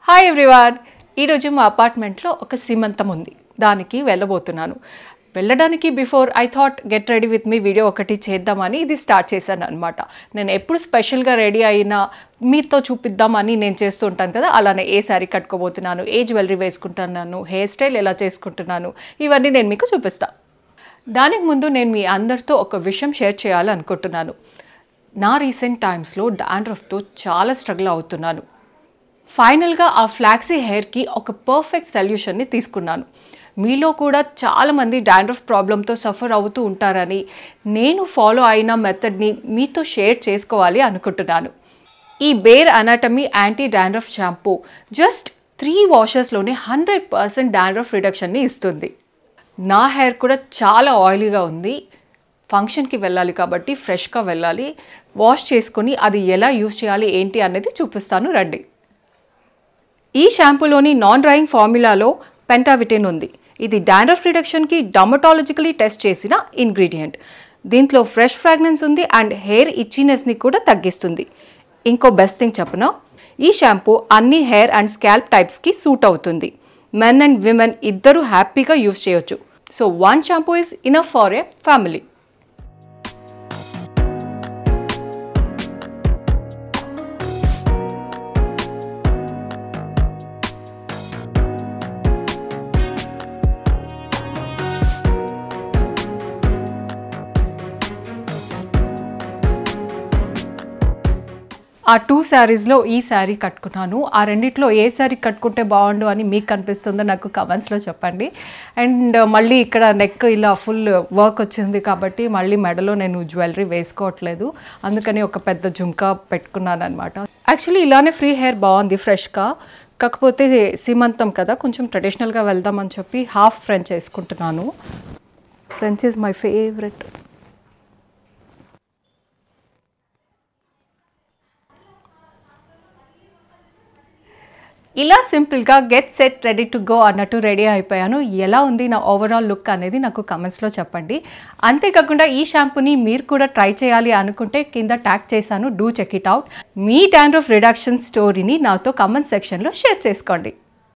Hi everyone, ఈరోజు మా అపార్ట్మెంట్లో ఒక సీమంతం ఉంది. దానికి వెళ్ళబోతున్నాను. వెళ్ళడానికి before I thought get ready with me video ఒకటి చేద్దామని ఇది స్టార్ట్ చేశాను అనమాట. నేను ఎప్పుడు స్పెషల్గా రెడీ అయినా మీతో చూపిద్దామని నేను చేస్తూ ఉంటాను కదా, అలానే ఏ శారీ కట్టుకోబోతున్నాను, ఏ జ్యువెలరీ వేసుకుంటున్నాను, హెయిర్ స్టైల్ ఎలా చేసుకుంటున్నాను, ఇవన్నీ నేను మీకు చూపిస్తాను. దానికి ముందు నేను మీ అందరితో ఒక విషయం షేర్ చేయాలనుకుంటున్నాను. నా రీసెంట్ టైమ్స్లో డాండ్రఫ్తో చాలా స్ట్రగుల్ అవుతున్నాను. ఫైనల్గా ఆ ఫ్లాక్సీ హెయిర్కి ఒక పర్ఫెక్ట్ సొల్యూషన్ని తీసుకున్నాను. మీలో కూడా చాలామంది డాండ్రఫ్ ప్రాబ్లంతో సఫర్ అవుతూ ఉంటారని నేను ఫాలో అయిన మెథడ్ని మీతో షేర్ చేసుకోవాలి అనుకుంటున్నాను. ఈ Bare Anatomy anti dandruff shampoo just 3 వాషెస్లోనే 100% డాండ్రఫ్ రిడక్షన్ని ఇస్తుంది. నా హెయిర్ కూడా చాలా ఆయిలీగా ఉంది. ఫంక్షన్కి వెళ్ళాలి కాబట్టి ఫ్రెష్గా వెళ్ళాలి. వాష్ చేసుకొని అది ఎలా యూజ్ చేయాలి ఏంటి అనేది చూపిస్తాను, రండి. ఈ షాంపూలోని నాన్ డ్రైయింగ్ ఫార్ములాలో పెంటావిటిన్ ఉంది. ఇది డాండ్రఫ్ రిడక్షన్కి డర్మటాలజికలీ టెస్ట్ చేసిన ఇంగ్రీడియంట్. దీంట్లో ఫ్రెష్ ఫ్రాగ్రెన్స్ ఉంది అండ్ హెయిర్ ఇచ్చినెస్ని కూడా తగ్గిస్తుంది. ఇంకో బెస్ట్ థింగ్ చెప్పనా, ఈ షాంపూ అన్ని హెయిర్ అండ్ స్కాల్ప్ టైప్స్కి సూట్ అవుతుంది. మెన్ అండ్ విమెన్ ఇద్దరు హ్యాపీగా యూజ్ చేయొచ్చు. So one shampoo is enough for a family. ఆ 2 శారీస్లో ఈ శారీ కట్టుకున్నాను. ఆ రెండిట్లో ఏ శారీ కట్టుకుంటే బాగుండు అని మీకు కనిపిస్తుందో నాకు కమెంట్స్లో చెప్పండి. అండ్ మళ్ళీ ఇక్కడ నెక్ ఇలా ఫుల్ వర్క్ వచ్చింది కాబట్టి మళ్ళీ మెడలో నేను జ్యువెలరీ వేసుకోవట్లేదు. అందుకని ఒక పెద్ద జుంకా పెట్టుకున్నాను అనమాట. యాక్చువల్లీ ఇలానే ఫ్రీ హెయిర్ బాగుంది ఫ్రెష్గా. కాకపోతే సీమంతం కదా, కొంచెం ట్రెడిషనల్గా వెళ్దామని చెప్పి హాఫ్ ఫ్రెంచ్ వేసుకుంటున్నాను. French is my favourite. ఇలా సింపుల్గా get set ready to go అన్నట్టు రెడీ అయిపోయాను. ఎలా ఉంది నా ఓవరాల్ లుక్ అనేది నాకు కమెంట్స్లో చెప్పండి. అంతేకాకుండా ఈ షాంపూని మీరు కూడా ట్రై చేయాలి అనుకుంటే కింద ట్యాగ్ చేశాను, డూ చెక్ ఇట్ అవుట్. మీ డాండ్రఫ్ రిడక్షన్ స్టోరీని నాతో కమెంట్ సెక్షన్లో షేర్ చేసుకోండి.